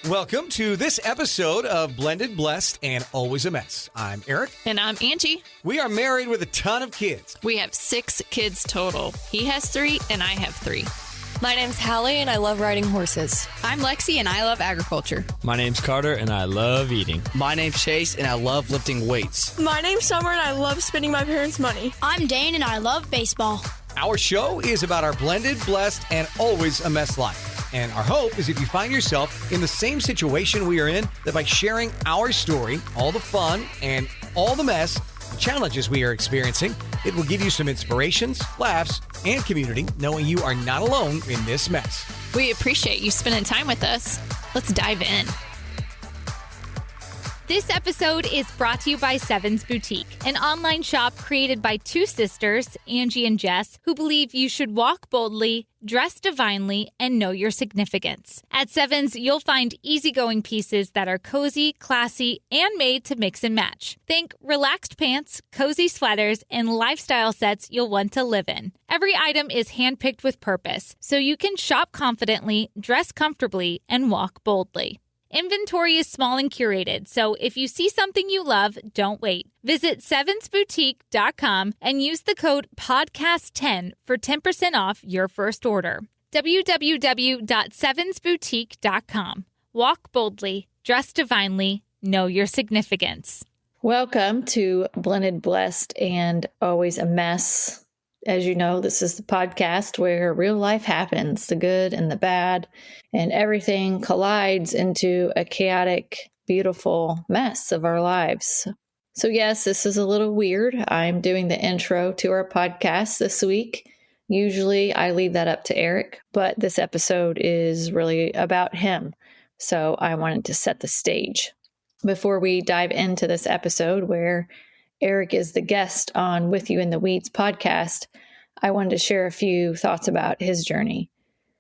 Welcome to this episode of Blended, Blessed, and Always a Mess. I'm Aric. And I'm Angie. We are married with a ton of kids. We have 6 kids total. He has 3 and I have 3. My name's Hallie and I love riding horses. I'm Lexi and I love agriculture. My name's Carter and I love eating. My name's Chase and I love lifting weights. My name's Summer and I love spending my parents' money. I'm Dane and I love baseball. Our show is about our blended, blessed, and always a mess life. And our hope is if you find yourself in the same situation we are in, that by sharing our story, all the fun and all the mess, the challenges we are experiencing, it will give you some inspirations, laughs, and community, knowing you are not alone in this mess. We appreciate you spending time with us. Let's dive in. This episode is brought to you by Sevens Boutique, an online shop created by 2 sisters, Angie and Jess, who believe you should walk boldly, dress divinely, and know your significance. At Sevens, you'll find easygoing pieces that are cozy, classy, and made to mix and match. Think relaxed pants, cozy sweaters, and lifestyle sets you'll want to live in. Every item is handpicked with purpose, so you can shop confidently, dress comfortably, and walk boldly. Inventory is small and curated, so if you see something you love, don't wait. Visit sevensboutique.com and use the code PODCAST10 for 10% off your first order. www.sevensboutique.com. Walk boldly, dress divinely, know your significance. Welcome to Blended, Blessed, and Always a Mess. As you know, this is the podcast where real life happens, the good and the bad, and everything collides into a chaotic, beautiful mess of our lives. So yes, this is a little weird. I'm doing the intro to our podcast this week. Usually I leave that up to Aric, but this episode is really about him. So I wanted to set the stage. Before we dive into this episode where Aric is the guest on With You in the Weeds podcast, I wanted to share a few thoughts about his journey.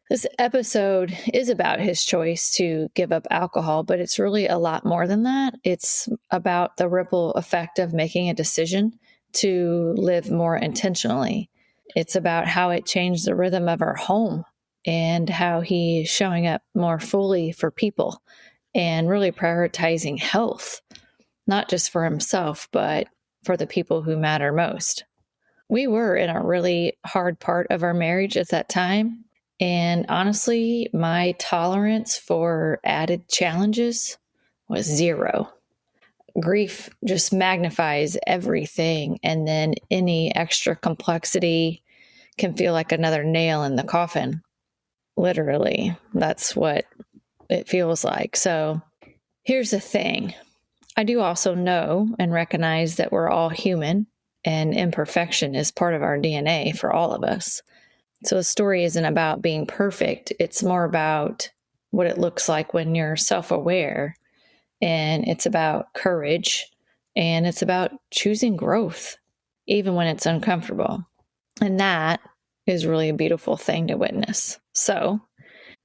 This episode is about his choice to give up alcohol, but it's really a lot more than that. It's about the ripple effect of making a decision to live more intentionally. It's about how it changed the rhythm of our home and how he's showing up more fully for people and really prioritizing health, not just for himself, but for the people who matter most. We were in a really hard part of our marriage at that time. And honestly, my tolerance for added challenges was 0. Grief just magnifies everything. And then any extra complexity can feel like another nail in the coffin. Literally, that's what it feels like. So here's the thing. I do also know and recognize that we're all human and imperfection is part of our DNA for all of us. So the story isn't about being perfect. It's more about what it looks like when you're self-aware, and it's about courage, and it's about choosing growth, even when it's uncomfortable. And that is really a beautiful thing to witness. So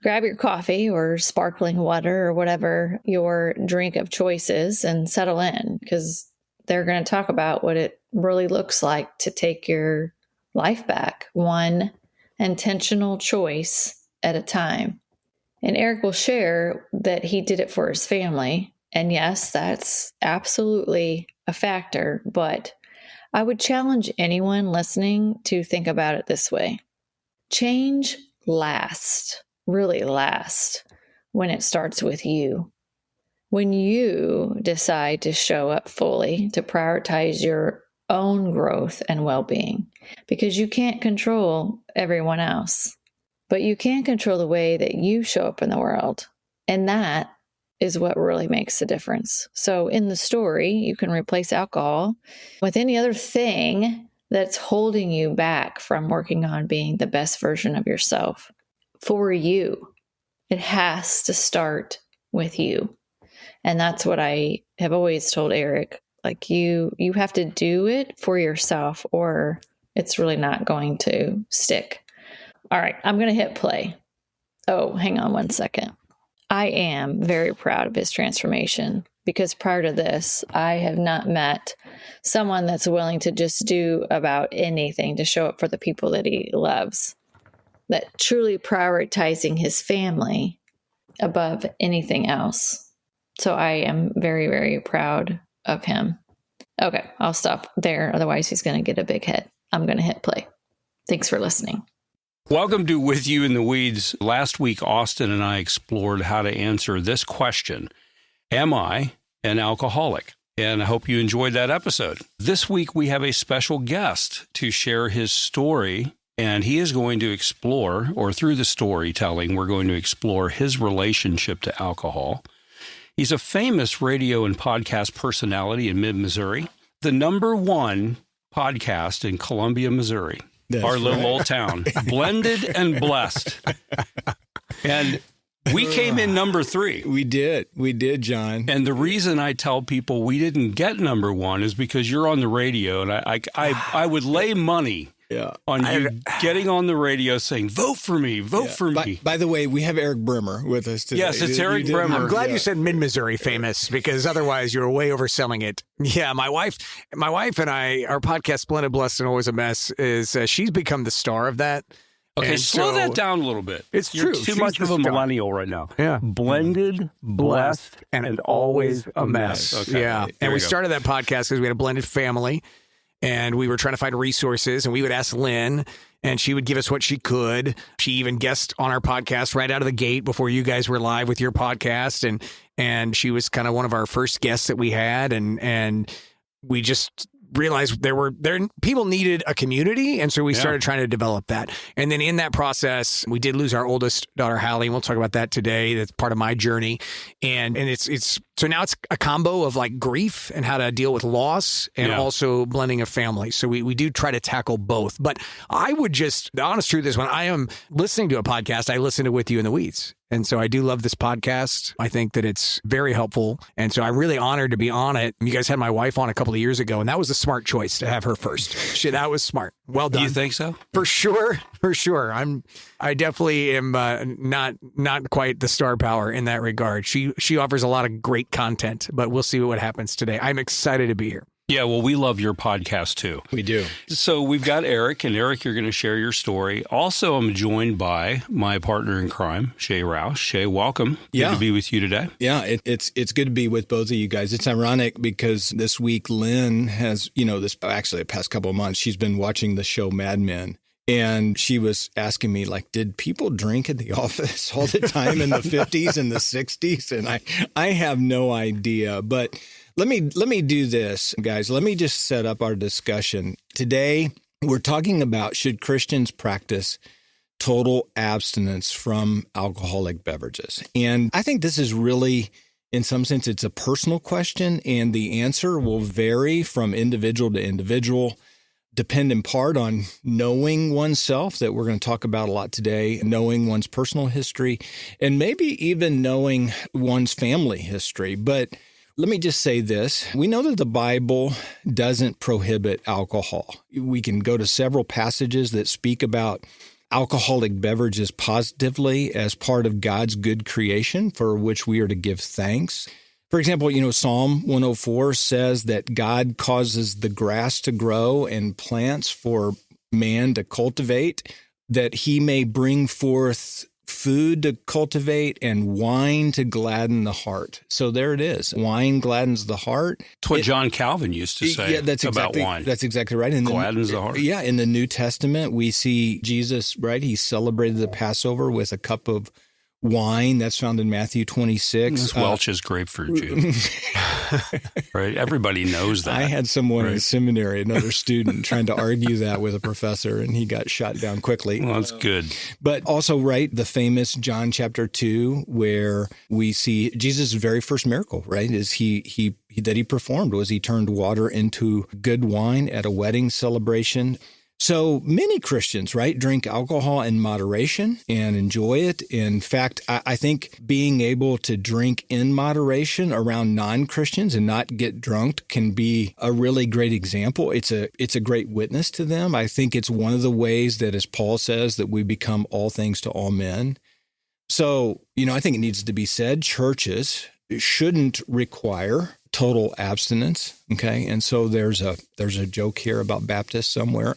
grab your coffee or sparkling water or whatever your drink of choice is and settle in, because they're going to talk about what it really looks like to take your life back, one intentional choice at a time. And Aric will share that he did it for his family. And yes, that's absolutely a factor, but I would challenge anyone listening to think about it this way. Change lasts. Really last when it starts with you. When you decide to show up fully, to prioritize your own growth and well-being, because you can't control everyone else, but you can control the way that you show up in the world. And that is what really makes the difference. So in the story, you can replace alcohol with any other thing that's holding you back from working on being the best version of yourself. For you, it has to start with you. And that's what I have always told Aric. Like you have to do it for yourself or it's really not going to stick. All right, I'm going to hit play. Oh, hang on one second. I am very proud of his transformation because prior to this, I have not met someone that's willing to just do about anything to show up for the people that he loves. That truly prioritizing his family above anything else. So I am very, very proud of him. Okay, I'll stop there. Otherwise, he's going to get a big hit. I'm going to hit play. Thanks for listening. Welcome to With You in the Weeds. Last week, Austin and I explored how to answer this question: am I an alcoholic? And I hope you enjoyed that episode. This week, we have a special guest to share his story, and he is going to explore, or through the storytelling, we're going to explore his relationship to alcohol. He's a famous radio and podcast personality in mid-Missouri, the #1 podcast in Columbia, Missouri. That's our little old town, blended and blessed. And we came in #3. We did, John. And the reason I tell people we didn't get #1 is because you're on the radio, and I would lay money on you getting on the radio saying, vote for me, vote for me. By the way, we have Aric Bremer with us today. Yes, it's Aric Bremer. I'm glad you said mid-Missouri famous, because otherwise you were way overselling it. Yeah, my wife and I, our podcast, Blended, Blessed, and Always a Mess, is she's become the star of that. Okay, slow that down a little bit. It's You're true. too much of a millennial right now. Yeah. Blended, blessed, and always a mess. Okay. Yeah. And we started that podcast because we had a blended family, and we were trying to find resources, and we would ask Lynn, and she would give us what she could. She even guested on our podcast right out of the gate before you guys were live with your podcast, and she was kind of one of our first guests that we had, and we just realized people needed a community, and so we started trying to develop that. And then in that process, we did lose our oldest daughter, Hallie, and we'll talk about that today. That's part of my journey. And it's so now it's a combo of like grief and how to deal with loss, and also blending a family. So we do try to tackle both. But I would the honest truth is, when I am listening to a podcast, I listen to With You in the Weeds. And so I do love this podcast. I think that it's very helpful. And so I'm really honored to be on it. You guys had my wife on a couple of years ago, and that was a smart choice to have her first. That was smart. Well done. Do you think so? For sure. For sure. I definitely am not quite the star power in that regard. She offers a lot of great content, but we'll see what happens today. I'm excited to be here. Yeah, well, we love your podcast, too. We do. So we've got Aric, and Aric, you're going to share your story. Also, I'm joined by my partner in crime, Shay Rouse. Shay, welcome. Good to be with you today. Yeah, it's good to be with both of you guys. It's ironic because this week Lynn has, the past couple of months, she's been watching the show Mad Men. And she was asking me, like, did people drink at the office all the time in the 50s and the 60s? And I have no idea. But let me do this, guys. Let me just set up our discussion. Today, we're talking about, should Christians practice total abstinence from alcoholic beverages? And I think this is really, in some sense, it's a personal question, and the answer will vary from individual to individual, depend in part on knowing oneself, that we're going to talk about a lot today, knowing one's personal history, and maybe even knowing one's family history. But let me just say this. We know that the Bible doesn't prohibit alcohol. We can go to several passages that speak about alcoholic beverages positively as part of God's good creation for which we are to give thanks. For example, Psalm 104 says that God causes the grass to grow and plants for man to cultivate, that he may bring forth food to cultivate and wine to gladden the heart. So there it is. Wine gladdens the heart. It's what John Calvin used to say about wine. That's exactly right. Gladdens the heart. Yeah, in the New Testament, we see Jesus, right? He celebrated the Passover with a cup of wine. That's found in Matthew 26. It's Welch's grapefruit juice. Right? Everybody knows that. I had someone in seminary, another student, trying to argue that with a professor, and he got shot down quickly. Well, that's good. But also, right, the famous John chapter 2, where we see Jesus' very first miracle, right, is he performed was he turned water into good wine at a wedding celebration. So many Christians, right, drink alcohol in moderation and enjoy it. In fact, I think being able to drink in moderation around non-Christians and not get drunk can be a really great example. It's a great witness to them. I think it's one of the ways that, as Paul says, that we become all things to all men. So, I think it needs to be said, churches shouldn't require total abstinence. Okay. And so there's a joke here about Baptists somewhere.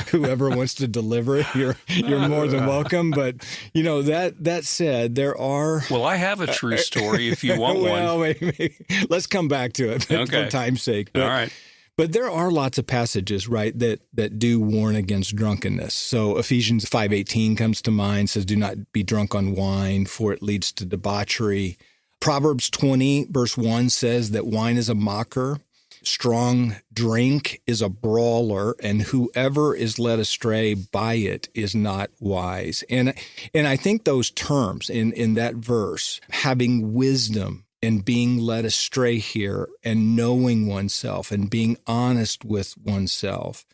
Whoever wants to deliver it, you're more than welcome. But that said, there are. Well, I have a true story if you want one. Maybe. Let's come back to it for time's sake. All right. But there are lots of passages, right, that do warn against drunkenness. So Ephesians 5:18 comes to mind, says, "Do not be drunk on wine, for it leads to debauchery." Proverbs 20, verse 1 says that wine is a mocker, strong drink is a brawler, and whoever is led astray by it is not wise. And I think those terms in that verse, having wisdom and being led astray here and knowing oneself and being honest with oneself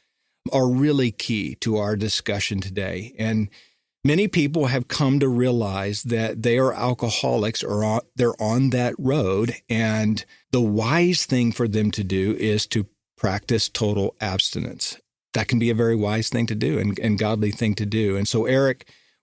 are really key to our discussion today. And many people have come to realize that they are alcoholics or they're on that road. And the wise thing for them to do is to practice total abstinence. That can be a very wise thing to do and godly thing to do. And so, Aric,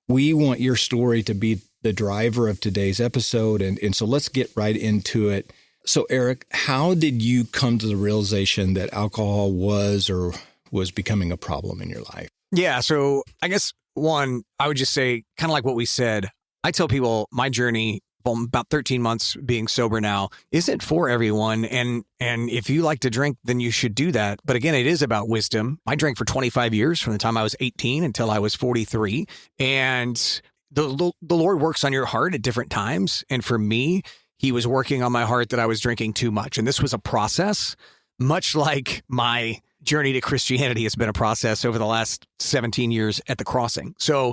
we want your story to be the driver of today's episode. And so let's get right into it. So, Aric, how did you come to the realization that alcohol was becoming a problem in your life? Yeah. So I guess one, I would just say kind of like what we said. I tell people my journey, about 13 months being sober now, isn't for everyone. And if you like to drink, then you should do that. But again, it is about wisdom. I drank for 25 years from the time I was 18 until I was 43. And the Lord works on your heart at different times. And for me, he was working on my heart that I was drinking too much. And this was a process, much like my journey to Christianity has been a process over the last 17 years at the Crossing. So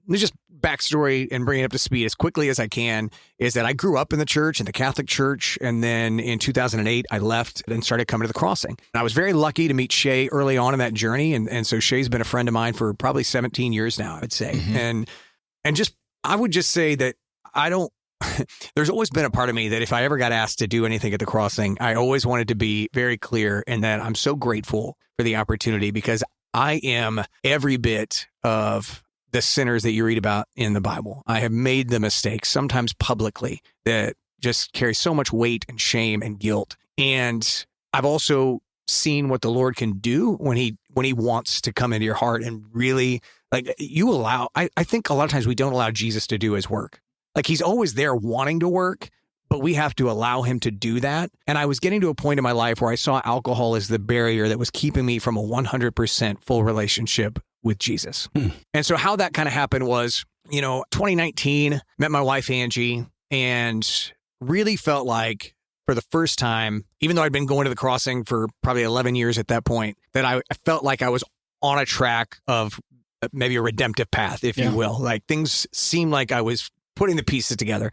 let me just backstory and bring it up to speed as quickly as I can, is that I grew up in the church, in the Catholic Church. And then in 2008, I left and started coming to the Crossing. And I was very lucky to meet Shay early on in that journey. And so Shay's been a friend of mine for probably 17 years now, I'd say. Mm-hmm. And just, I would just say that there's always been a part of me that if I ever got asked to do anything at the Crossing, I always wanted to be very clear in that I'm so grateful for the opportunity, because I am every bit of the sinners that you read about in the Bible. I have made the mistakes, sometimes publicly, that just carry so much weight and shame and guilt. And I've also seen what the Lord can do when he wants to come into your heart and really, like, you allow, I think a lot of times we don't allow Jesus to do his work. Like, he's always there wanting to work, but we have to allow him to do that. And I was getting to a point in my life where I saw alcohol as the barrier that was keeping me from a 100% full relationship with Jesus. And so how that kind of happened was, 2019, met my wife, Angie, and really felt like for the first time, even though I'd been going to the Crossing for probably 11 years at that point, that I felt like I was on a track of maybe a redemptive path, if you will. Like, things seemed like I was putting the pieces together,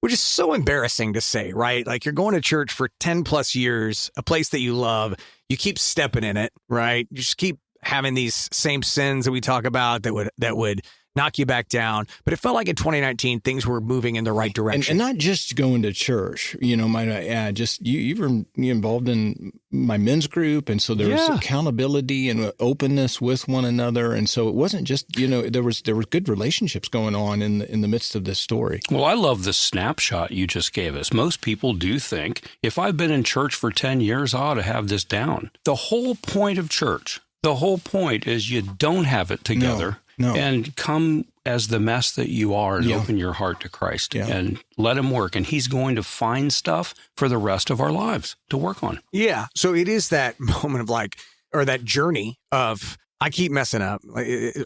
which is so embarrassing to say, right? Like, you're going to church for 10 plus years, a place that you love, you keep stepping in it, right? You just keep having these same sins that we talk about that would knock you back down. But it felt like in 2019, things were moving in the right direction. And not just going to church, might I add, just you were involved in my men's group. And so there was accountability and openness with one another. And so it wasn't just, there was good relationships going on in the midst of this story. Well, I love the snapshot you just gave us. Most people do think, if I've been in church for 10 years, I ought to have this down. The whole point of church, the whole point is you don't have it together. No. And come as the mess that you are and open your heart to Christ and let him work. And he's going to find stuff for the rest of our lives to work on. Yeah. So it is that moment of that journey of, I keep messing up,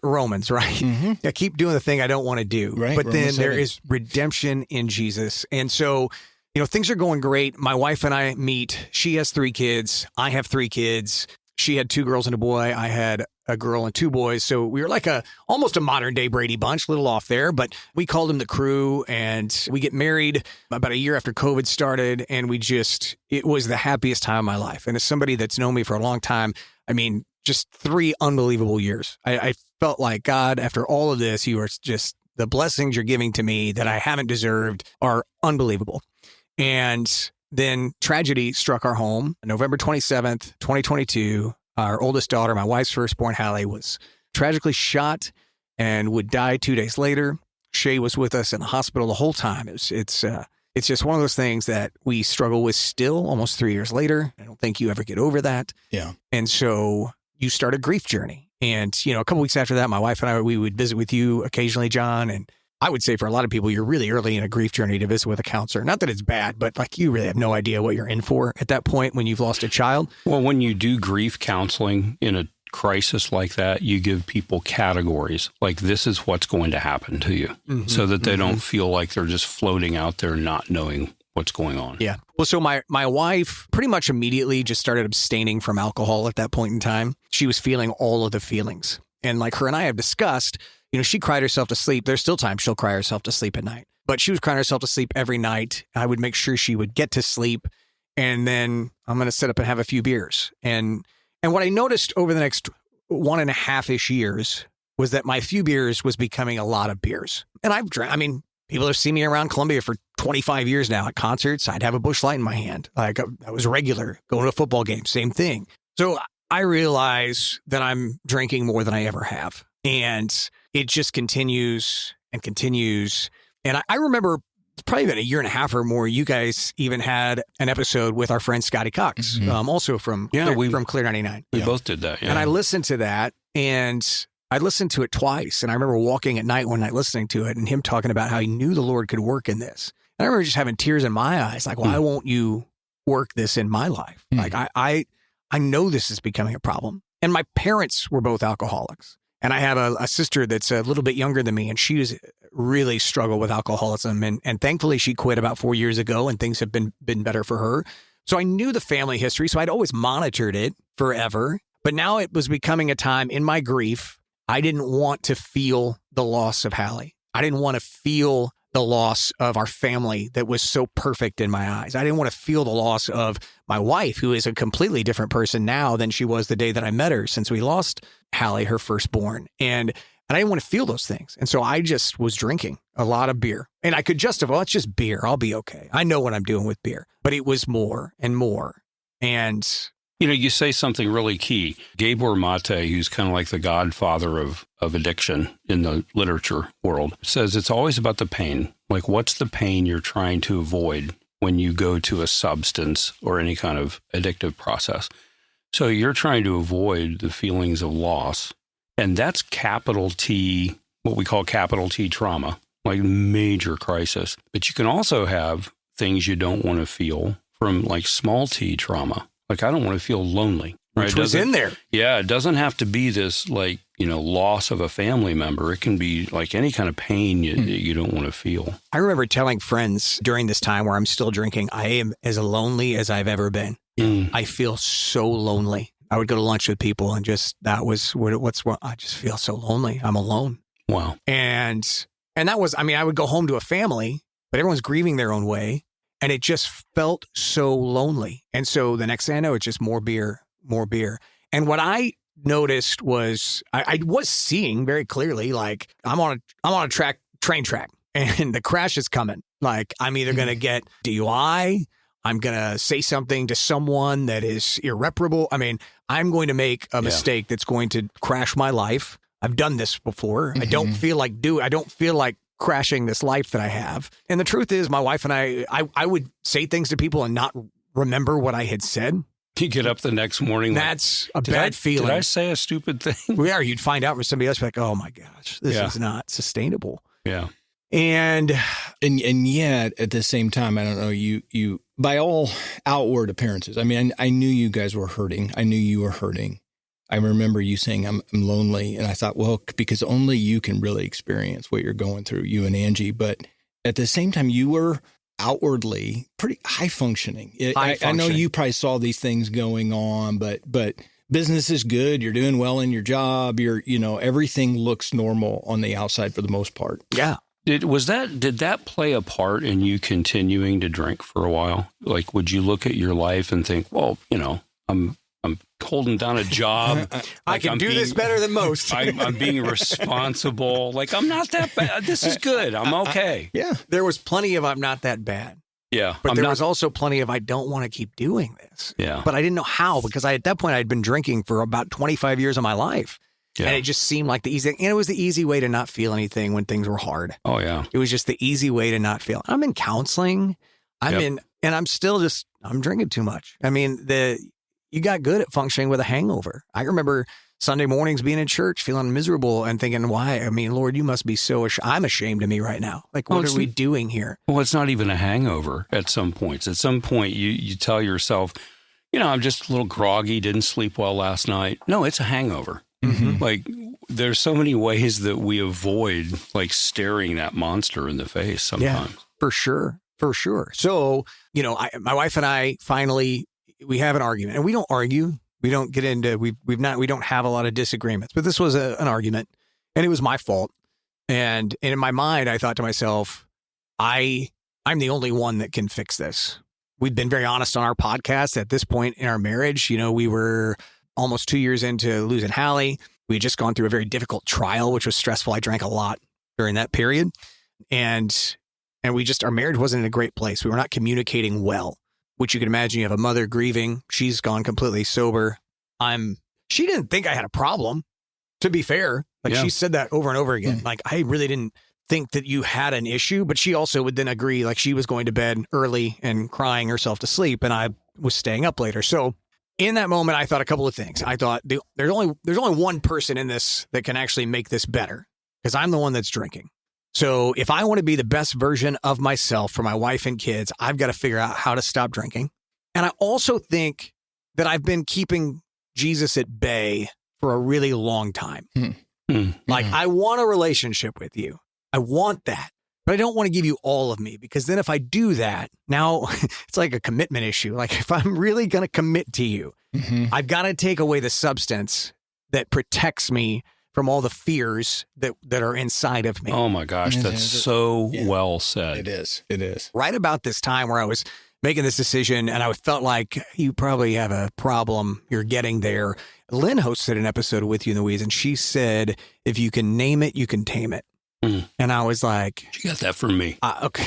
Romans, right? Mm-hmm. I keep doing the thing I don't want to do. Right. But then there is redemption in Jesus. And so, things are going great. My wife and I meet. She has 3 kids. I have 3 kids. She had 2 girls and a boy. I had a girl and 2 boys. So we were like almost a modern day Brady Bunch, a little off there, but we called them the crew, and we get married about a year after COVID started. And it was the happiest time of my life. And as somebody that's known me for a long time, I mean, just 3 unbelievable years. I felt like, God, after all of this, you are just, the blessings you're giving to me that I haven't deserved are unbelievable. And then tragedy struck our home. November 27th, 2022, our oldest daughter, my wife's firstborn, Hallie, was tragically shot and would die 2 days later. Shay was with us in the hospital the whole time. It's It's just one of those things that we struggle with still almost 3 years later. I don't think you ever get over that. Yeah. And so you start a grief journey. And, a couple weeks after that, my wife and I, we would visit with you occasionally, John. And I would say for a lot of people, you're really early in a grief journey to visit with a counselor. Not that it's bad, but like you really have no idea what you're in for at that point when you've lost a child. Well, when you do grief counseling in a crisis like that, you give people categories. Like, this is what's going to happen to you, so that they don't feel like they're just floating out there not knowing what's going on. Yeah. Well, so my wife pretty much immediately just started abstaining from alcohol at that point in time. She was feeling all of the feelings. And like her and I have discussed, she cried herself to sleep. There's still times she'll cry herself to sleep at night, but she was crying herself to sleep every night. I would make sure she would get to sleep, and then I'm going to sit up and have a few beers. And what I noticed over the next 1.5-ish years was that my few beers was becoming a lot of beers. And I've drank, people have seen me around Columbia for 25 years now at concerts. I'd have a Busch Light in my hand. Like, I was regular going to a football game, same thing. So I realize that I'm drinking more than I ever have. And it just continues and continues. And I remember it's probably been 1.5 years or more, you guys even had an episode with our friend Scotty Cox, also from Clear 99. We both did that. Yeah. And I listened to that, and I listened to it twice. And I remember walking at night one night listening to it and him talking about how he knew the Lord could work in this. And I remember just having tears in my eyes, like, why won't you work this in my life? Like, I know this is becoming a problem. And my parents were both alcoholics. And I have a sister that's a little bit younger than me, and she's really struggled with alcoholism. And thankfully, she quit about 4 years ago, and things have been better for her. So I knew the family history, so I'd always monitored it forever. But now it was becoming a time in my grief, I didn't want to feel the loss of Hallie. I didn't want to feel the loss of our family that was so perfect in my eyes. I didn't want to feel the loss of my wife, who is a completely different person now than she was the day that I met her, since we lost Hallie, her firstborn. And I didn't want to feel those things. And so I just was drinking a lot of beer. And I could justify, it's just beer. I'll be okay. I know what I'm doing with beer. But it was more and more. And you say something really key. Gabor Mate, who's kind of like the godfather of addiction in the literature world, says it's always about the pain. Like, what's the pain you're trying to avoid when you go to a substance or any kind of addictive process? So you're trying to avoid the feelings of loss. And that's capital T, what we call capital T trauma, like major crisis. But you can also have things you don't want to feel from like small t trauma. Like, I don't want to feel lonely. Right? Which was in there. Yeah, it doesn't have to be this like, loss of a family member. It can be like any kind of pain you don't want to feel. I remember telling friends during this time where I'm still drinking, I am as lonely as I've ever been. I feel so lonely. I would go to lunch with people and that was I just feel so lonely. I'm alone. Wow. And that was, I would go home to a family, but everyone's grieving their own way. And it just felt so lonely. And so the next thing I know, it's just more beer. And what I noticed was I was seeing very clearly, like, I'm on a train track and the crash is coming. Like, I'm either going to get DUI, I'm going to say something to someone that is irreparable. I'm going to make a mistake that's going to crash my life. I've done this before. I don't feel like crashing this life that I have. And the truth is, my wife and I would say things to people and not remember what I had said. You get up the next morning. That's a bad feeling. Did I say a stupid thing? Yeah, you'd find out from somebody else, like, oh my gosh, this is not sustainable. Yeah. And yet at the same time, I don't know, you by all outward appearances, I knew you guys were hurting. I knew you were hurting. I remember you saying, I'm lonely. And I thought, well, because only you can really experience what you're going through, you and Angie. But at the same time, you were outwardly pretty high functioning. I know you probably saw these things going on, but business is good. You're doing well in your job. Everything looks normal on the outside for the most part. Yeah. Did that play a part in you continuing to drink for a while? Like, would you look at your life and think, well, I'm holding down a job. I can do this better than most. I'm being responsible. Like, I'm not that bad. This is good. I'm okay. Yeah. There was plenty of I'm not that bad. Yeah. But there was also plenty of I don't want to keep doing this. Yeah. But I didn't know how, because at that point I'd been drinking for about 25 years of my life. Yeah. And it just seemed like the easy, and it was the easy way to not feel anything when things were hard. Oh, yeah. It was just the easy way to not feel. I'm in counseling. And I'm still I'm drinking too much. I mean, you got good at functioning with a hangover. I remember Sunday mornings being in church, feeling miserable and thinking, why? I mean, Lord, you must be so I'm ashamed of me right now. Like, what are we doing here? Well, it's not even a hangover at some points. At some point, you tell yourself, I'm just a little groggy, didn't sleep well last night. No, it's a hangover. Mm-hmm. Like, there's so many ways that we avoid, like, staring that monster in the face sometimes. Yeah, for sure. For sure. So, my wife and I finally, we have an argument, and we don't argue. We don't get into, we don't have a lot of disagreements, but this was an argument, and it was my fault. And in my mind, I thought to myself, I'm the only one that can fix this. We've been very honest on our podcast at this point in our marriage. We were almost 2 years into losing Hallie. We had just gone through a very difficult trial, which was stressful. I drank a lot during that period. And our marriage wasn't in a great place. We were not communicating well, which you can imagine. You have a mother grieving. She's gone completely sober. She didn't think I had a problem, to be fair. Like, she said that over and over again. Like, I really didn't think that you had an issue, but she also would then agree, like, she was going to bed early and crying herself to sleep, and I was staying up later. So in that moment, I thought a couple of things. I thought there's only one person in this that can actually make this better, because I'm the one that's drinking. So if I want to be the best version of myself for my wife and kids, I've got to figure out how to stop drinking. And I also think that I've been keeping Jesus at bay for a really long time. Like, I want a relationship with you. I want that. But I don't want to give you all of me, because then if I do that, now it's like a commitment issue. Like, if I'm really going to commit to you, I've got to take away the substance that protects me from all the fears that are inside of me. Oh my gosh, that's so well said. It is. Right about this time where I was making this decision, and I felt like you probably have a problem. You're getting there. Lynn hosted an episode with You in the Weeds, and she said, if you can name it, you can tame it. And I was like, she got that from me. Okay.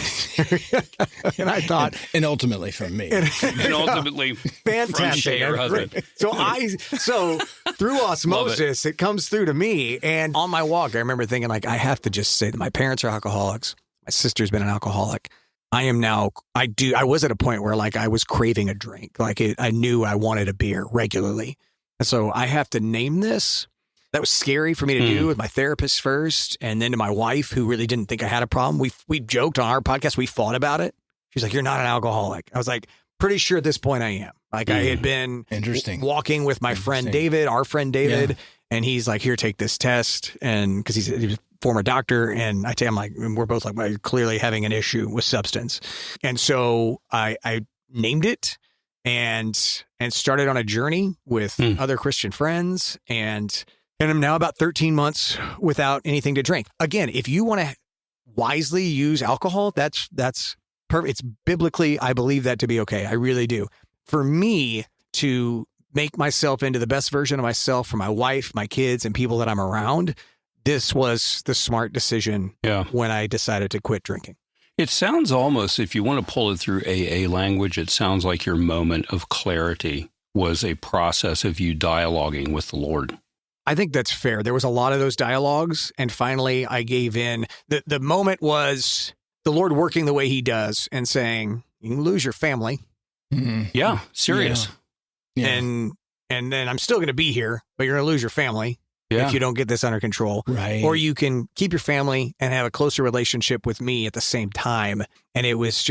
And I thought, and ultimately from me, and ultimately fantastic. From Shay, her husband. So through osmosis, it comes through to me. And on my walk, I remember thinking, like, I have to just say that my parents are alcoholics. My sister's been an alcoholic. I was at a point where, like, I was craving a drink. Like, I knew I wanted a beer regularly. And so I have to name this. That was scary for me to do with my therapist first, and then to my wife, who really didn't think I had a problem. We joked on our podcast. We fought about it. She's like, "You're not an alcoholic." I was like, "Pretty sure at this point I am." Like, I had been walking with my friend David, our friend David, and he's like, "Here, take this test," and because he was a former doctor, and I'm like, we're both like, well, you're clearly having an issue with substance, and so I named it and started on a journey with other Christian friends, and I'm now about 13 months without anything to drink. Again, if you want to wisely use alcohol, that's perfect. It's biblically, I believe that to be okay. I really do. For me to make myself into the best version of myself for my wife, my kids, and people that I'm around, this was the smart decision when I decided to quit drinking. It sounds almost, if you want to pull it through AA language, it sounds like your moment of clarity was a process of you dialoguing with the Lord. I think that's fair. There was a lot of those dialogues, and finally I gave in. The moment was the Lord working the way he does and saying, you can lose your family. Yeah, serious. Yeah. And then I'm still going to be here, but you're going to lose your family if you don't get this under control. Right. Or you can keep your family and have a closer relationship with me at the same time. And it was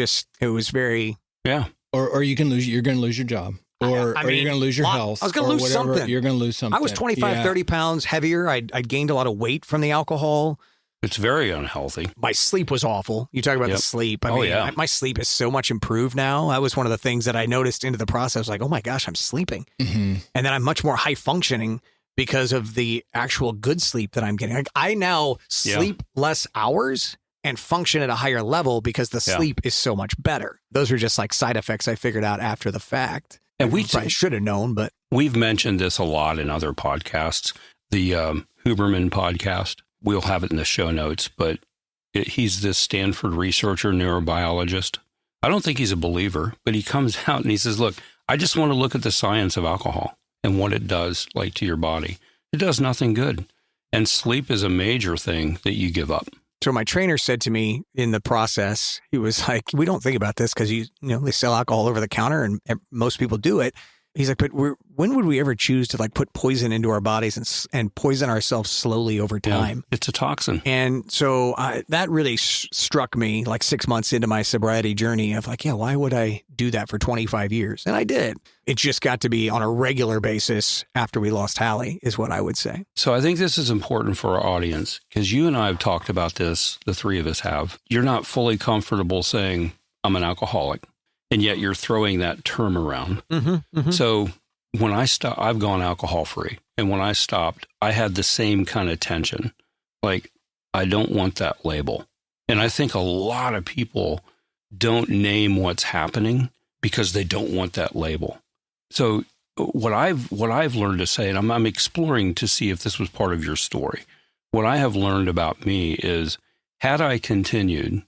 very... Yeah. Or you're going to lose your job. Or you're going to lose your health. I was going to lose something. You're going to lose something. I was 25, 30 pounds heavier. I'd gained a lot of weight from the alcohol. It's very unhealthy. My sleep was awful. You talk about the sleep. I mean, my sleep is so much improved now. That was one of the things that I noticed into the process. Like, oh my gosh, I'm sleeping. And then I'm much more high functioning because of the actual good sleep that I'm getting. Like, I now sleep less hours and function at a higher level because the sleep is so much better. Those are just like side effects I figured out after the fact. And we probably should have known, but we've mentioned this a lot in other podcasts. The Huberman podcast, we'll have it in the show notes, but he's this Stanford researcher, neurobiologist. I don't think he's a believer, but he comes out and he says, look, I just want to look at the science of alcohol and what it does like to your body. It does nothing good. And sleep is a major thing that you give up. So my trainer said to me in the process, he was like, we don't think about this because they sell alcohol over the counter and most people do it. He's like, but when would we ever choose to like put poison into our bodies and poison ourselves slowly over time? Yeah, it's a toxin. And so that really struck me like 6 months into my sobriety journey of like, yeah, why would I do that for 25 years? And I did. It just got to be on a regular basis after we lost Hallie is what I would say. So I think this is important for our audience because you and I have talked about this. The three of us have. You're not fully comfortable saying I'm an alcoholic. And yet you're throwing that term around. Mm-hmm, mm-hmm. So when I stopped, I've gone alcohol free. And when I stopped, I had the same kind of tension. Like, I don't want that label. And I think a lot of people don't name what's happening because they don't want that label. So what I've learned to say, and I'm exploring to see if this was part of your story. What I have learned about me is had I continued,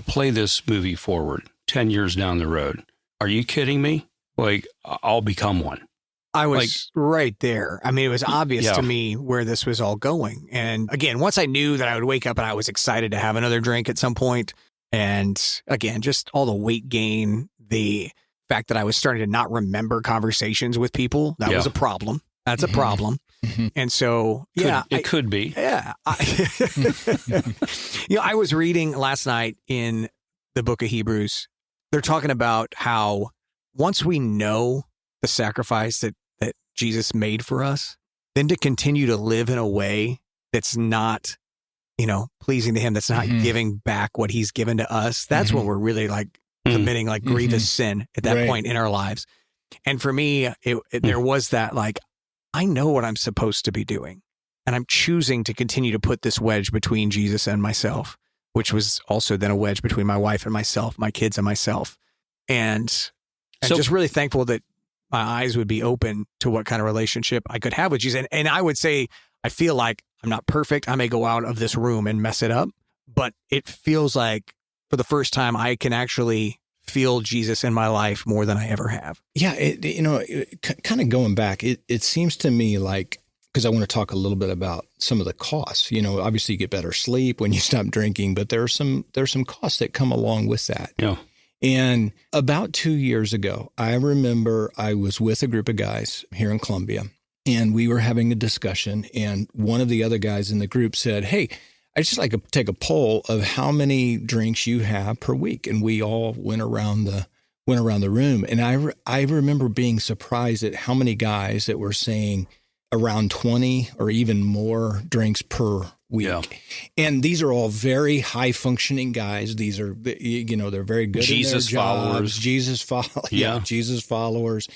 play this movie forward 10 years down the road. Are you kidding me? Like, I'll become one. I was right there. I mean, it was obvious to me where this was all going. And again, once I knew that I would wake up and I was excited to have another drink at some point, and again, just all the weight gain, the fact that I was starting to not remember conversations with people, that was a problem. That's a problem. Mm-hmm. And so, it could be. Yeah. I was reading last night in the book of Hebrews. They're talking about how once we know the sacrifice that Jesus made for us, then to continue to live in a way that's not, pleasing to him, that's not giving back what he's given to us. That's when we're really like committing like grievous sin at that point in our lives. And for me, there was that like, I know what I'm supposed to be doing, and I'm choosing to continue to put this wedge between Jesus and myself, which was also then a wedge between my wife and myself, my kids and myself. And I'm just really thankful that my eyes would be open to what kind of relationship I could have with Jesus. And I would say, I feel like I'm not perfect. I may go out of this room and mess it up, but it feels like for the first time, I can actually feel Jesus in my life more than I ever have. Yeah. Kind of going back, it seems to me like, because I want to talk a little bit about some of the costs. Obviously you get better sleep when you stop drinking, but there's some costs that come along with that. Yeah. And about 2 years ago, I remember I was with a group of guys here in Columbia, and we were having a discussion. And one of the other guys in the group said, "Hey, I'd just like to take a poll of how many drinks you have per week." And we all went around the room. And I remember being surprised at how many guys that were saying around 20 or even more drinks per week. Yeah. And these are all very high functioning guys. These are, they're very good Jesus at their followers. Jobs. Jesus followers.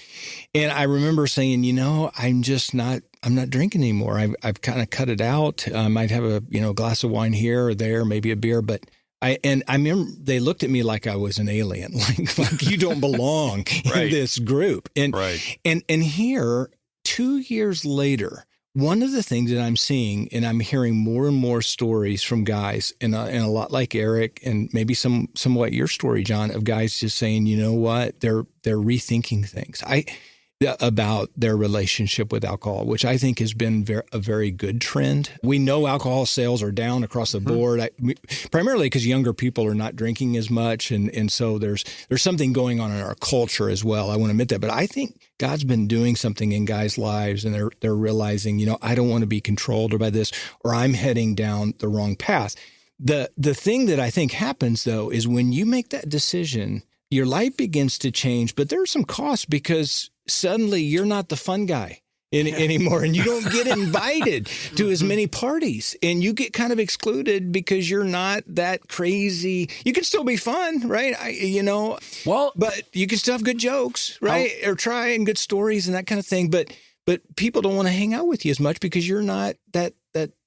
And I remember saying, I'm not drinking anymore. I've kind of cut it out. I might have a, glass of wine here or there, maybe a beer, but I remember they looked at me like I was an alien, like you don't belong in this group. And here, 2 years later, one of the things that I'm seeing, and I'm hearing more and more stories from guys, and a lot like Aric, and maybe somewhat your story, John, of guys just saying, you know what, they're rethinking things about their relationship with alcohol, which I think has been a very good trend. We know alcohol sales are down across the board, primarily because younger people are not drinking as much, and so there's something going on in our culture as well. I want to admit that, but I think God's been doing something in guys' lives, and they're realizing, I don't want to be controlled by this, or I'm heading down the wrong path. The thing that I think happens though is when you make that decision, your life begins to change, but there are some costs because suddenly you're not the fun guy anymore, and you don't get invited to as many parties, and you get kind of excluded because you're not that crazy. You can still be fun, right? But you can still have good jokes, right? Or try and good stories and that kind of thing. But people don't want to hang out with you as much because you're not that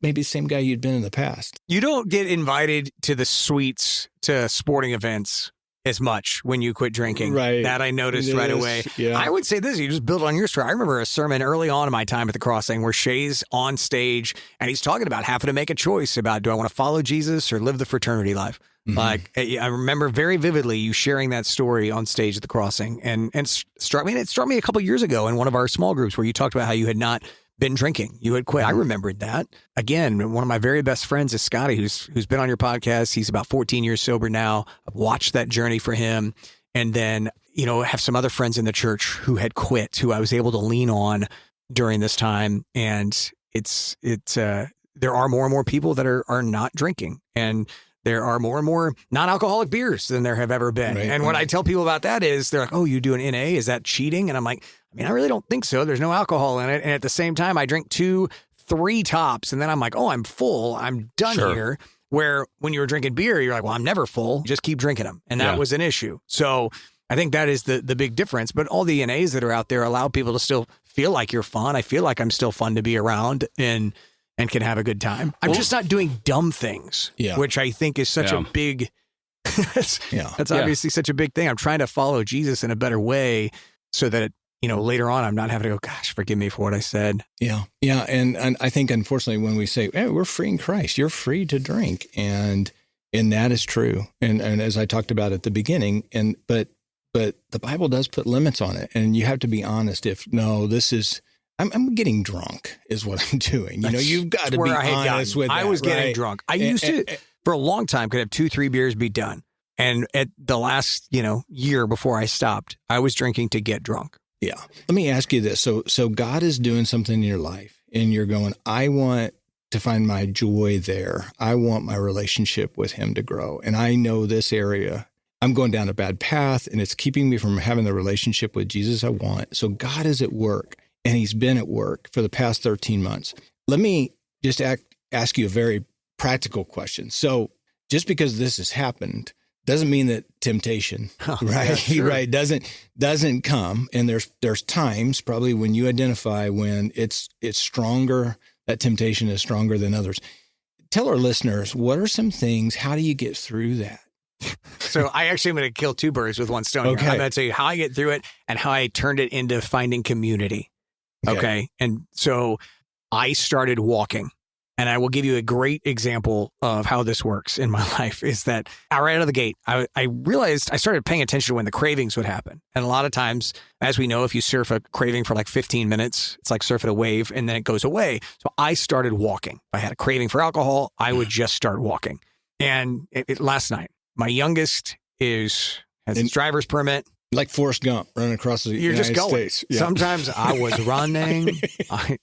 maybe the same guy you'd been in the past. You don't get invited to the suites, to sporting events as much when you quit drinking. Right. That I noticed right away. Yeah. I would say this, you just build on your story. I remember a sermon early on in my time at the Crossing where Shay's on stage and he's talking about having to make a choice about, do I want to follow Jesus or live the fraternity life? Mm-hmm. Like, I remember very vividly you sharing that story on stage at the Crossing, and it struck me a couple years ago in one of our small groups where you talked about how you had not been drinking. You had quit. I remembered that. Again, one of my very best friends is Scotty, who's been on your podcast. He's about 14 years sober now. I've watched that journey for him. And then, have some other friends in the church who had quit, who I was able to lean on during this time. And there are more and more people that are not drinking. And there are more and more non-alcoholic beers than there have ever been. Right. And what I tell people about that is they're like, oh, you do an NA? Is that cheating? And I'm like, I really don't think so. There's no alcohol in it. And at the same time, I drink 2-3 tops. And then I'm like, oh, I'm full. I'm done here. Where when you were drinking beer, you're like, well, I'm never full. Just keep drinking them. And that was an issue. So I think that is the big difference. But all the NAs that are out there allow people to still feel like you're fun. I feel like I'm still fun to be around and can have a good time. I'm just not doing dumb things, which I think is such a big, that's obviously such a big thing. I'm trying to follow Jesus in a better way so that, later on, I'm not having to go, gosh, forgive me for what I said. Yeah. Yeah. And I think, unfortunately, when we say, hey, we're free in Christ, you're free to drink. And that is true. And as I talked about at the beginning, but the Bible does put limits on it. And you have to be honest. I'm getting drunk is what I'm doing. You've got to be honest with that. I was getting drunk. I used to, for a long time, could have 2-3 beers be done. And at the last, year before I stopped, I was drinking to get drunk. Yeah. Let me ask you this. So God is doing something in your life and you're going, I want to find my joy there. I want my relationship with him to grow. And I know this area, I'm going down a bad path and it's keeping me from having the relationship with Jesus I want. So God is at work. And he's been at work for the past 13 months. Let me just ask you a very practical question. So just because this has happened doesn't mean that temptation, right, doesn't come. And there's times probably when you identify when it's stronger, that temptation is stronger than others. Tell our listeners, what are some things, how do you get through that? So I actually am going to kill 2 birds with one stone. Okay. I'm going to tell you how I get through it and how I turned it into finding community. Okay. And so I started walking, and I will give you a great example of how this works in my life is that right out of the gate, I realized I started paying attention to when the cravings would happen. And a lot of times, as we know, if you surf a craving for like 15 minutes, it's like surfing a wave and then it goes away. So I started walking. If I had a craving for alcohol, I would just start walking. And last night, my youngest has his driver's permit. Like Forrest Gump running across the United States. Yeah. Sometimes I was running. I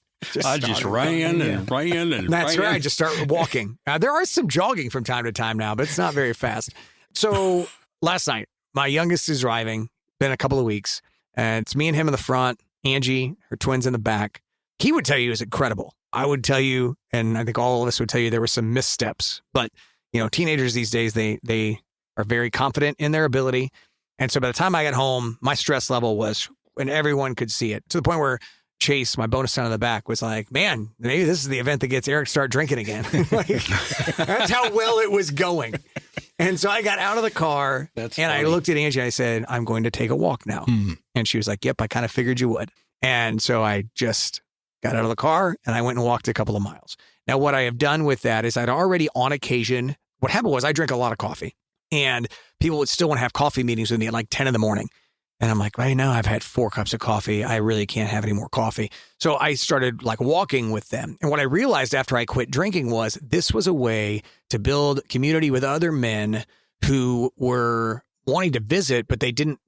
just ran and ran. That's right. I just started walking. There are some jogging from time to time now, but it's not very fast. So last night, my youngest is driving, been a couple of weeks, and it's me and him in the front, Angie, her twins in the back. He would tell you it was incredible. I would tell you, and I think all of us would tell you there were some missteps. But, teenagers these days, they are very confident in their ability. And so by the time I got home, my stress level was when everyone could see it, to the point where Chase, my bonus son in the back, was like, man, maybe this is the event that gets Aric start drinking again. That's how well it was going. And so I got out of the car I looked at Angie and I said, I'm going to take a walk now. And she was like, yep, I kind of figured you would. And so I just got out of the car and I went and walked a couple of miles. Now, what I have done with that is I'd already on occasion, what happened was I drank a lot of coffee. And people would still want to have coffee meetings with me at like 10 in the morning. And I'm like, right now I've had 4 cups of coffee. I really can't have any more coffee. So I started like walking with them. And what I realized after I quit drinking was this was a way to build community with other men who were wanting to visit, but they didn't,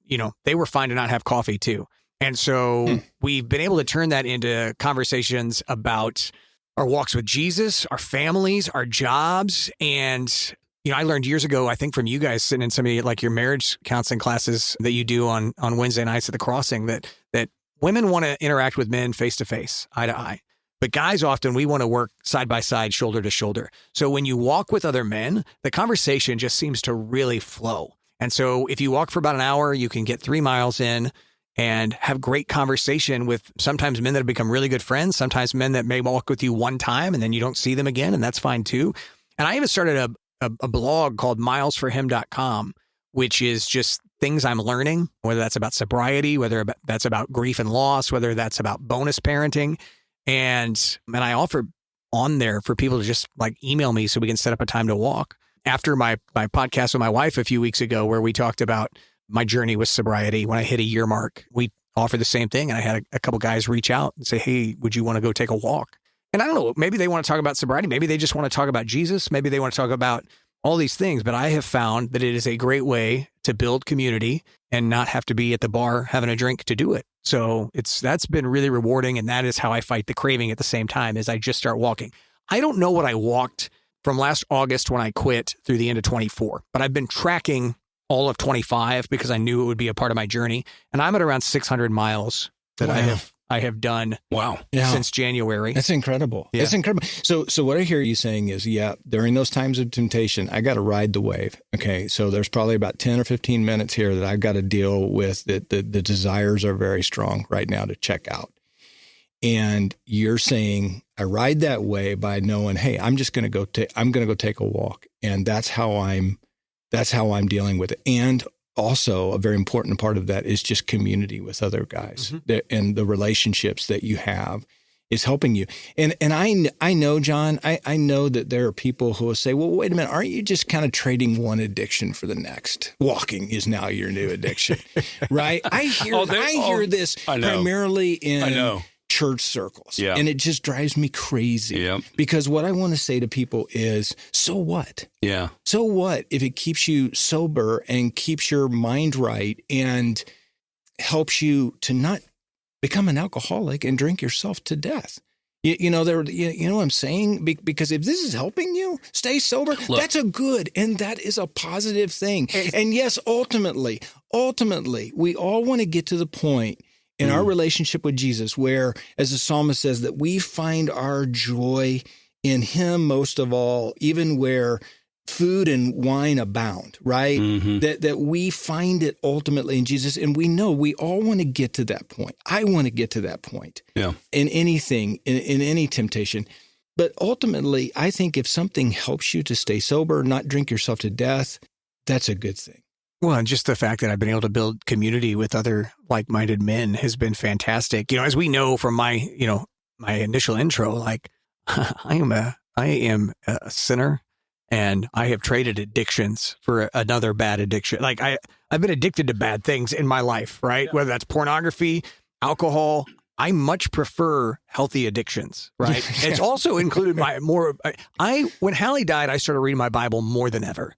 they were fine to not have coffee too. And so we've been able to turn that into conversations about our walks with Jesus, our families, our jobs, and I learned years ago, I think from you guys sitting in some of like your marriage counseling classes that you do on Wednesday nights at the Crossing, that women want to interact with men face to face, eye to eye. But guys, often we want to work side by side, shoulder to shoulder. So when you walk with other men, the conversation just seems to really flow. And so if you walk for about an hour, you can get 3 miles in and have great conversation with sometimes men that have become really good friends, sometimes men that may walk with you one time and then you don't see them again, and that's fine too. And I even started a blog called milesforhim.com, which is just things I'm learning, whether that's about sobriety, whether that's about grief and loss, whether that's about bonus parenting. And I offer on there for people to just like email me so we can set up a time to walk. After my podcast with my wife a few weeks ago, where we talked about my journey with sobriety, when I hit a year mark, we offer the same thing. And I had a couple guys reach out and say, hey, would you want to go take a walk? And I don't know, maybe they want to talk about sobriety. Maybe they just want to talk about Jesus. Maybe they want to talk about all these things. But I have found that it is a great way to build community and not have to be at the bar having a drink to do it. So that's been really rewarding. And that is how I fight the craving at the same time as I just start walking. I don't know what I walked from last August when I quit through the end of 24, but I've been tracking all of 25 because I knew it would be a part of my journey. And I'm at around 600 miles that I have done since January. That's incredible. Yeah. That's incredible. So what I hear you saying is, during those times of temptation, I got to ride the wave. Okay. So there's probably about 10 or 15 minutes here that I've got to deal with that the desires are very strong right now to check out. And you're saying I ride that way by knowing, hey, I'm just going to go take a walk. And that's how I'm dealing with it. And also a very important part of that is just community with other guys and the relationships that you have is helping you. And I know, John, I know that there are people who will say, well, wait a minute, aren't you just kind of trading one addiction for the next? Walking is now your new addiction, right? I hear this primarily in church circles. Yeah. And it just drives me crazy. Yeah. Because what I want to say to people is, so what? Yeah. So what if it keeps you sober and keeps your mind right and helps you to not become an alcoholic and drink yourself to death? You know what I'm saying? Because if this is helping you stay sober, that's a good and that is a positive thing. And yes, ultimately, we all want to get to the point in our relationship with Jesus, where, as the psalmist says, that we find our joy in him most of all, even where food and wine abound, right? Mm-hmm. That we find it ultimately in Jesus. And we know we all want to get to that point. I want to get to that point in anything, in any temptation. But ultimately, I think if something helps you to stay sober, not drink yourself to death, that's a good thing. Well, and just the fact that I've been able to build community with other like-minded men has been fantastic. You know, as we know from my initial intro, like I am a sinner and I have traded addictions for another bad addiction. Like I've been addicted to bad things in my life, right? Whether that's pornography, alcohol. I much prefer healthy addictions, right? It's also included when Hallie died, I started reading my Bible more than ever.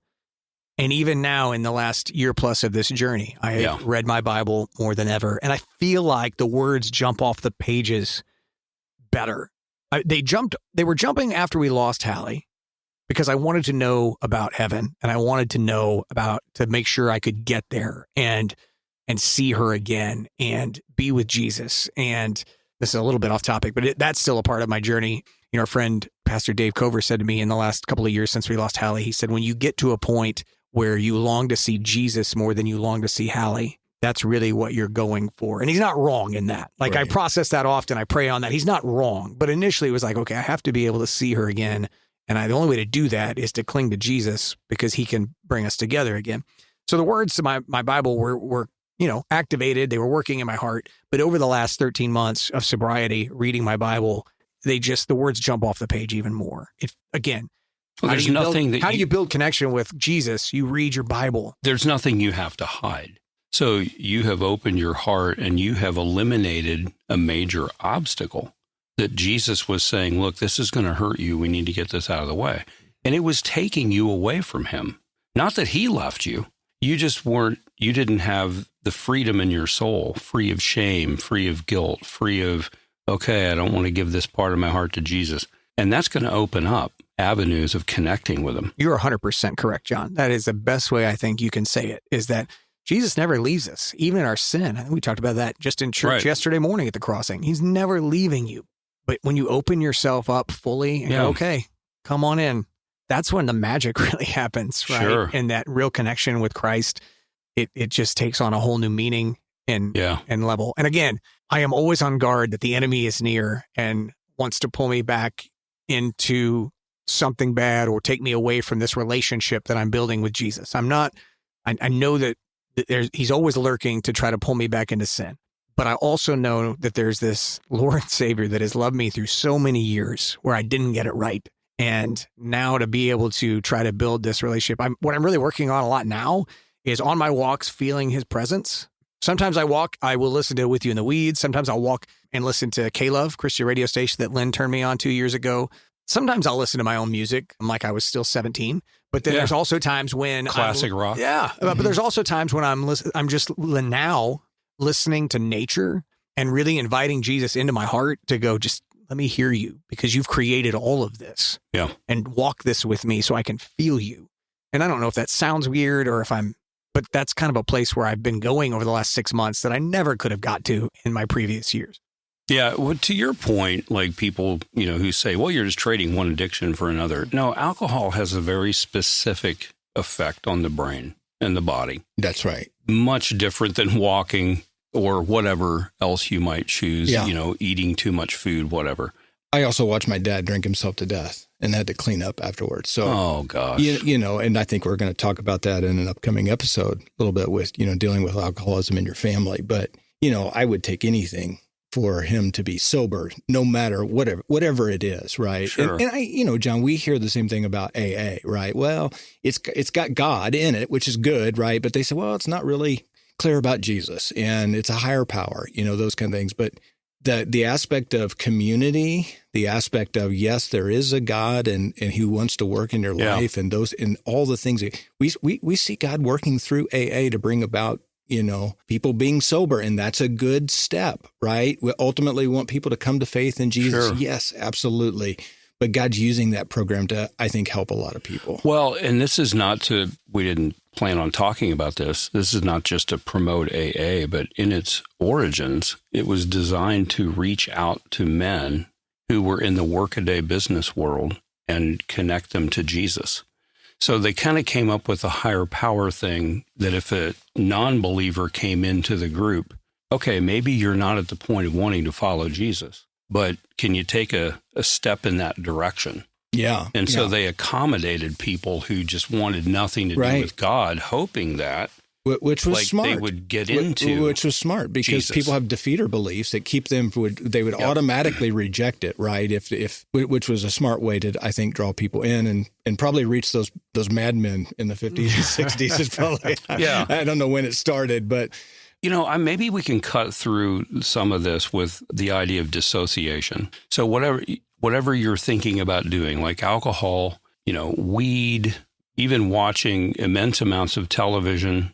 And even now in the last year plus of this journey, I have read my Bible more than ever. And I feel like the words jump off the pages better. They were jumping after we lost Hallie because I wanted to know about heaven and I wanted to make sure I could get there and see her again and be with Jesus. And this is a little bit off topic, but that's still a part of my journey. You know, our friend, Pastor Dave Cover, said to me in the last couple of years since we lost Hallie, he said, when you get to a point where you long to see Jesus more than you long to see Hallie, that's really what you're going for. And he's not wrong in that. Like I process that often. I pray on that. He's not wrong. But initially it was like, okay, I have to be able to see her again. And the only way to do that is to cling to Jesus because he can bring us together again. So the words to my Bible were activated. They were working in my heart. But over the last 13 months of sobriety, reading my Bible, the words jump off the page even more. How do you build connection with Jesus? You read your Bible. There's nothing you have to hide. So you have opened your heart and you have eliminated a major obstacle that Jesus was saying, look, this is going to hurt you. We need to get this out of the way. And it was taking you away from him. Not that he left you. You didn't have the freedom in your soul, free of shame, free of guilt, free of, okay, I don't want to give this part of my heart to Jesus. And that's going to open up avenues of connecting with him. You're 100% correct, John. That is the best way I think you can say it, is that Jesus never leaves us, even in our sin. I think we talked about that just in church yesterday morning at the crossing. He's never leaving you. But when you open yourself up fully and go, okay, come on in, that's when the magic really happens, right? Sure. And that real connection with Christ, it just takes on a whole new meaning and level. And again, I am always on guard that the enemy is near and wants to pull me back into something bad or take me away from this relationship that I'm building with Jesus. I know that he's always lurking to try to pull me back into sin. But I also know that there's this Lord and Savior that has loved me through so many years where I didn't get it right. And now to be able to try to build this relationship, what I'm really working on a lot now is on my walks, feeling his presence, Sometimes I walk, I will listen to With You in the Weeds. Sometimes I'll walk and listen to K-Love, Christian radio station that Lynn turned me on 2 years ago. Sometimes I'll listen to my own music. I'm like I was still 17. But then there's also times when classic rock. Yeah. But there's also times when I'm just now listening to nature and really inviting Jesus into my heart to go, just let me hear you because you've created all of this. Yeah. And walk this with me so I can feel you. And I don't know if that sounds weird or but that's kind of a place where I've been going over the last 6 months that I never could have got to in my previous years. Yeah. Well, to your point, like people, who say, well, you're just trading one addiction for another. No, alcohol has a very specific effect on the brain and the body. That's right. Much different than walking or whatever else you might choose, eating too much food, whatever. I also watched my dad drink himself to death and had to clean up afterwards. So, oh gosh, and I think we're going to talk about that in an upcoming episode a little bit with, dealing with alcoholism in your family. But, I would take anything for him to be sober, no matter whatever it is. Right. Sure. And I, John, we hear the same thing about AA, right? Well, it's got God in it, which is good. Right. But they say, well, it's not really clear about Jesus and it's a higher power, those kind of things. But the aspect of community, the aspect of, yes, there is a God and he wants to work in your life and all the things we see God working through AA to bring about, people being sober. And that's a good step, right? We ultimately want people to come to faith in Jesus. Sure. Yes, absolutely. But God's using that program to, I think, help a lot of people. Well, and this is we didn't plan on talking about this. This is not just to promote AA, but in its origins, it was designed to reach out to men who were in the workaday business world and connect them to Jesus. So they kind of came up with a higher power thing that if a non-believer came into the group, okay, maybe you're not at the point of wanting to follow Jesus, but can you take a step in that direction? Yeah. And so they accommodated people who just wanted nothing to do with God, hoping that which was smart. They would get into which was smart because Jesus. People have defeater beliefs that keep them they would automatically reject it, right? Which was a smart way to, I think, draw people in and probably reach those madmen in the 50s and 60s is probably I don't know when it started, but maybe we can cut through some of this with the idea of dissociation. So whatever you're thinking about doing, like alcohol, weed, even watching immense amounts of television,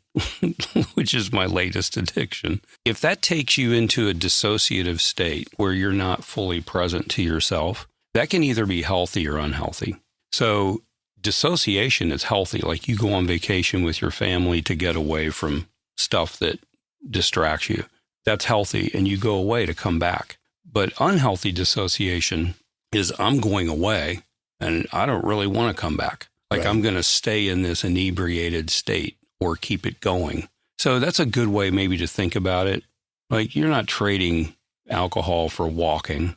which is my latest addiction. If that takes you into a dissociative state where you're not fully present to yourself, that can either be healthy or unhealthy. So dissociation is healthy. Like you go on vacation with your family to get away from stuff that distracts you. That's healthy. And you go away to come back. But unhealthy dissociation is I'm going away and I don't really want to come back. Like I'm going to stay in this inebriated state or keep it going. So that's a good way maybe to think about it. Like you're not trading alcohol for walking.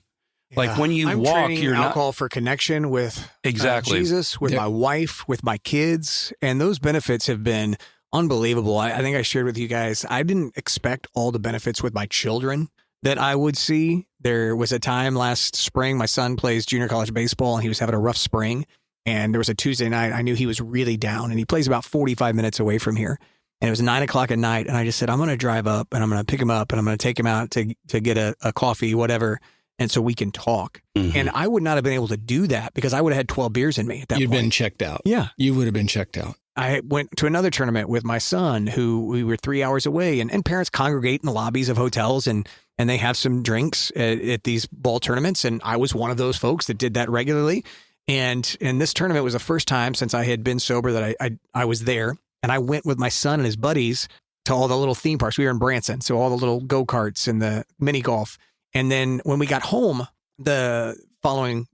Yeah. Like when you walk, you're alcohol for connection with Jesus, with my wife, with my kids. And those benefits have been unbelievable. I think I shared with you guys, I didn't expect all the benefits with my children that I would see. There was a time last spring, my son plays junior college baseball and he was having a rough spring. And there was a Tuesday night, I knew he was really down and he plays about 45 minutes away from here. And it was 9:00 at night. And I just said, I'm going to drive up and I'm going to pick him up and I'm going to take him out to get a coffee, whatever. And so we can talk. Mm-hmm. And I would not have been able to do that because I would have had 12 beers in me at that point. You'd been checked out. Yeah. You would have been checked out. I went to another tournament with my son who we were 3 hours away and parents congregate in the lobbies of hotels and they have some drinks at these ball tournaments. And I was one of those folks that did that regularly. And this tournament was the first time since I had been sober that I was there. And I went with my son and his buddies to all the little theme parks. We were in Branson, so all the little go-karts and the mini golf. And then when we got home, the following,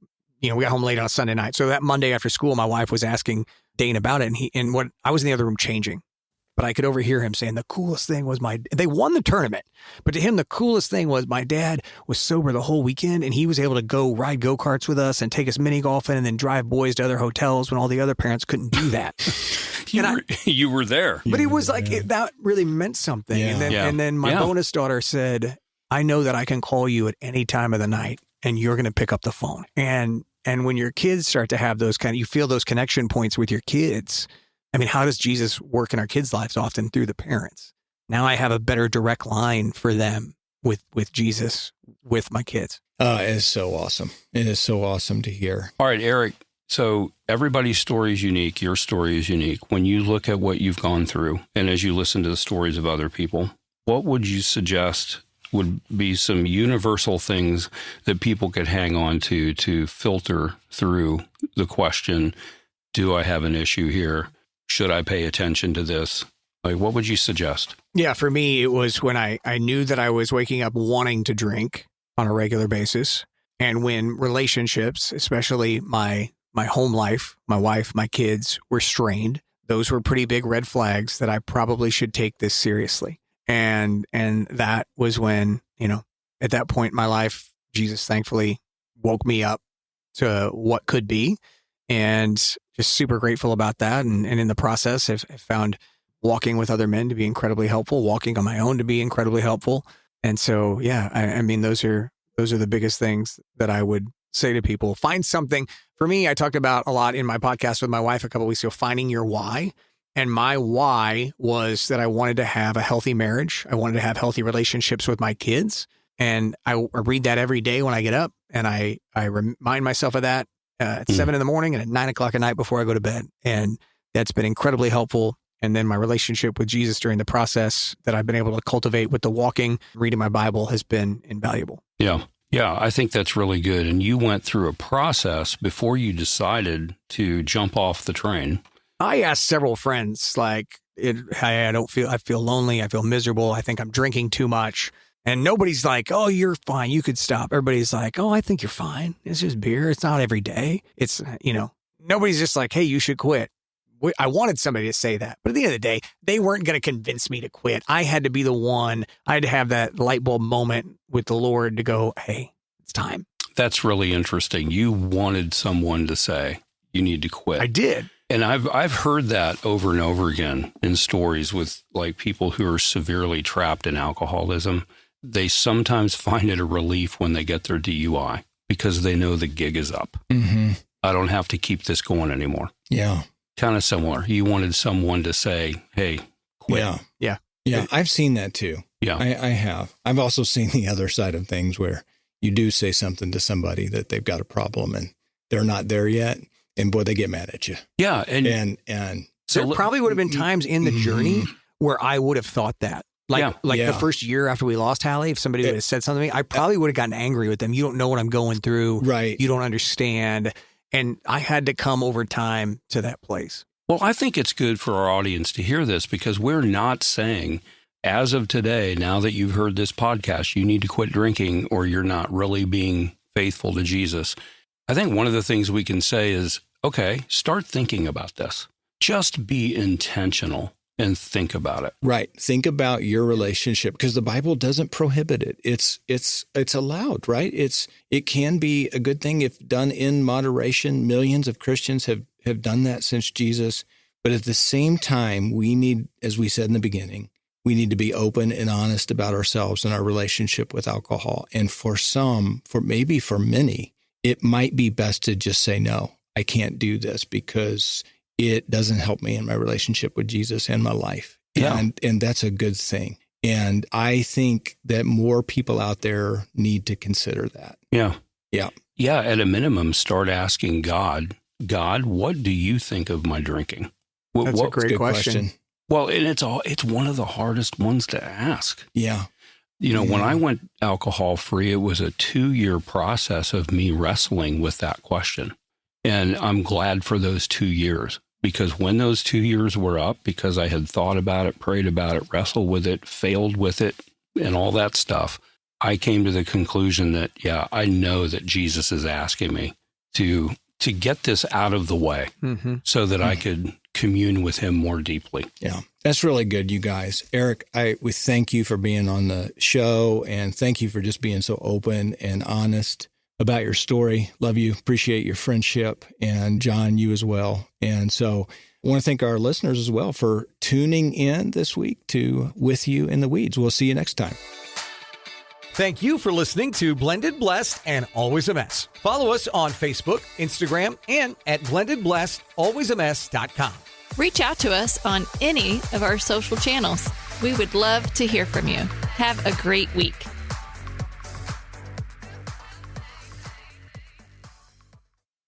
we got home late on a Sunday night. So that Monday after school, my wife was asking Dane about it. And I was in the other room changing. But I could overhear him saying the coolest thing was they won the tournament. But to him, the coolest thing was my dad was sober the whole weekend and he was able to go ride go-karts with us and take us mini golfing and then drive boys to other hotels when all the other parents couldn't do that. You were there. But he was like, that really meant something. Yeah. And then my bonus daughter said, I know that I can call you at any time of the night and you're going to pick up the phone. And when your kids start to have you feel those connection points with your kids. I mean, how does Jesus work in our kids' lives? Often through the parents. now I have a better direct line for them with Jesus, with my kids. It is so awesome. It is so awesome to hear. All right, Aric. So everybody's story is unique. Your story is unique. When you look at what you've gone through, and as you listen to the stories of other people, what would you suggest would be some universal things that people could hang on to filter through the question, do I have an issue here? Should I pay attention to this? Like, what would you suggest? Yeah, for me, it was when I knew that I was waking up wanting to drink on a regular basis. And when relationships, especially my home life, my wife, my kids, were strained, those were pretty big red flags that I probably should take this seriously. And that was when, at that point in my life, Jesus thankfully woke me up to what could be, and just super grateful about that. And in the process, I've found walking with other men to be incredibly helpful, walking on my own to be incredibly helpful. And so, yeah, I mean, those are the biggest things that I would say to people. Find something. For me, I talked about a lot in my podcast with my wife a couple of weeks ago, finding your why. And my why was that I wanted to have a healthy marriage. I wanted to have healthy relationships with my kids. And I read that every day when I get up, and I remind myself of that at 7 a.m. and at 9 o'clock at night before I go to bed. And that's been incredibly helpful. And then my relationship with Jesus during the process that I've been able to cultivate with the walking, reading my Bible has been invaluable. Yeah. Yeah, I think that's really good. And you went through a process before you decided to jump off the train. I asked several friends, I feel lonely. I feel miserable. I think I'm drinking too much. And nobody's like, oh, you're fine. You could stop. Everybody's like, oh, I think you're fine. It's just beer. It's not every day. It's, nobody's just like, hey, you should quit. I wanted somebody to say that. But at the end of the day, they weren't going to convince me to quit. I had to be the one. I had to have that light bulb moment with the Lord to go, hey, it's time. That's really interesting. You wanted someone to say, you need to quit. I did. And I've heard that over and over again in stories with people who are severely trapped in alcoholism. They sometimes find it a relief when they get their DUI because they know the gig is up. Mm-hmm. I don't have to keep this going anymore. Yeah. Kind of similar. You wanted someone to say, hey, quit. Yeah. I've seen that too. Yeah. I have. I've also seen the other side of things where you do say something to somebody that they've got a problem and they're not there yet. And boy, they get mad at you. Yeah. And so there probably would have been times in the journey where I would have thought that. The first year after we lost Hallie, if somebody would have said something to me, I probably would have gotten angry with them. You don't know what I'm going through. Right. You don't understand. And I had to come over time to that place. Well, I think it's good for our audience to hear this because we're not saying, as of today, now that you've heard this podcast, you need to quit drinking or you're not really being faithful to Jesus. I think one of the things we can say is, okay, start thinking about this. Just be intentional and think about it. Right. Think about your relationship because the Bible doesn't prohibit it. It's allowed, right? It can be a good thing if done in moderation. Millions of Christians have done that since Jesus. But at the same time, we need, as we said in the beginning, we need to be open and honest about ourselves and our relationship with alcohol. And for many, it might be best to just say, no, I can't do this because it doesn't help me in my relationship with Jesus and my life. Yeah. And that's a good thing. And I think that more people out there need to consider that. Yeah. Yeah. Yeah. At a minimum, start asking God, what do you think of my drinking? That's a great question. Well, and it's one of the hardest ones to ask. Yeah. When I went alcohol free, it was a 2-year process of me wrestling with that question. And I'm glad for those 2 years. Because when those 2 years were up, because I had thought about it, prayed about it, wrestled with it, failed with it, and all that stuff, I came to the conclusion that, I know that Jesus is asking me to get this out of the way so that I could commune with him more deeply. Yeah, that's really good, you guys. Aric, we thank you for being on the show, and thank you for just being so open and honest about your story. Love you. Appreciate your friendship. And John, you as well. And so I want to thank our listeners as well for tuning in this week to With You in the Weeds. We'll see you next time. Thank you for listening to Blended, Blessed, and Always a Mess. Follow us on Facebook, Instagram, and at blendedblessedalwaysamess.com. Reach out to us on any of our social channels. We would love to hear from you. Have a great week.